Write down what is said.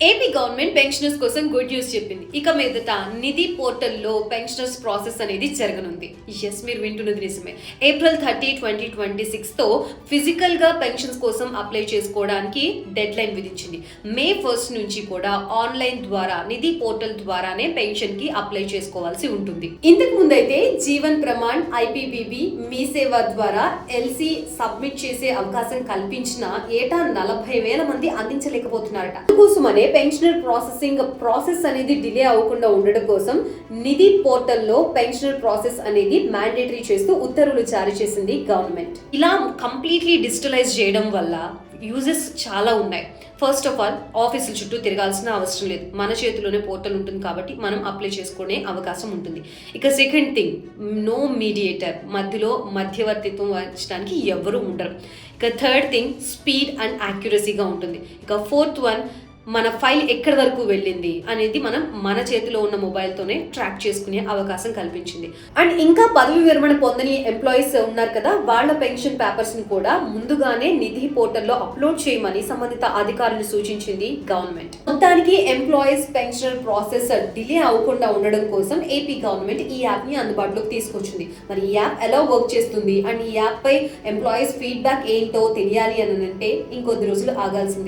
AP government pensioners కోసం good news చెప్పింది. ఇక మీదట నిధి పోర్టల్లో పెన్షనర్స్ ప్రాసెస్ అనేది జరగనుంది. ఎస్, మీరు వింటున్నది నిజమే. April 30, 2026 తో ఫిజికల్ గా పెన్షన్స్ కోసం అప్లై చేసుకోవడానికి డెడ్ లైన్ విధించింది. May 1 నుంచి కూడా ఆన్లైన్ ద్వారా నిధి పోర్టల్ ద్వారానే పెన్షన్ కి అప్లై చేసుకోవాల్సి ఉంటుంది. ఇంతకు ముందైతే జీవన్ ప్రమాణ్, ఐపీబీబీ, మీ సేవ ద్వారా ఎల్సీ సబ్మిట్ చేసే అవకాశం కల్పించిన ఏటా 40,000 మంది అందించలేకపోతున్నారట. అందుకోసమనే పెన్షనర్ ప్రాసెస్ అనేది డిలే అవ్వకుండా ఉండడం కోసం నిధి పోర్టల్లో పెన్షనర్ ప్రాసెస్ అనేది మ్యాండేటరీ చేస్తూ ఉత్తర్వులు జారీ చేసింది గవర్నమెంట్. ఇలా కంప్లీట్లీ డిజిటలైజ్ చేయడం వల్ల యూజెస్ చాలా ఉన్నాయి. ఫస్ట్ ఆఫ్ ఆల్, ఆఫీసుల చుట్టూ తిరగాల్సిన అవసరం లేదు. మన చేతిలోనే పోర్టల్ ఉంటుంది కాబట్టి మనం అప్లై చేసుకునే అవకాశం ఉంటుంది. ఇక సెకండ్ థింగ్, నో మీడియేటర్, మధ్యలో మధ్యవర్తిత్వం వహించడానికి ఎవరు ఉండరు. ఇక థర్డ్ థింగ్, స్పీడ్ అండ్ యాక్యురసీగా ఉంటుంది. ఇక ఫోర్త్ వన్, మన ఫైల్ ఎక్కడి వరకు వెళ్ళింది అనేది మనం మన చేతిలో ఉన్న మొబైల్తోనే ట్రాక్ చేసుకునే అవకాశం కల్పించింది. అండ్ ఇంకా పదవి విరమణ పొందని ఎంప్లాయీస్ ఉన్నారు కదా, వాళ్ళ పెన్షన్ పేపర్స్ ని కూడా ముందుగానే నిధి పోర్టల్లో అప్లోడ్ చేయమని సంబంధిత అధికారులు సూచించింది గవర్నమెంట్. మొత్తానికి ఎంప్లాయీస్ పెన్షనర్ ప్రాసెస్ డిలే అవ్వకుండా ఉండడం కోసం ఏపీ గవర్నమెంట్ ఈ యాప్ ని అందుబాటులోకి తీసుకొచ్చింది. మరి ఈ యాప్ ఎలా వర్క్ చేస్తుంది అండ్ ఈ యాప్ పై ఎంప్లాయీస్ ఫీడ్బ్యాక్ ఏంటో తెలియాలి అని అంటే ఇంకొద్ది రోజులు ఆగాల్సిందే.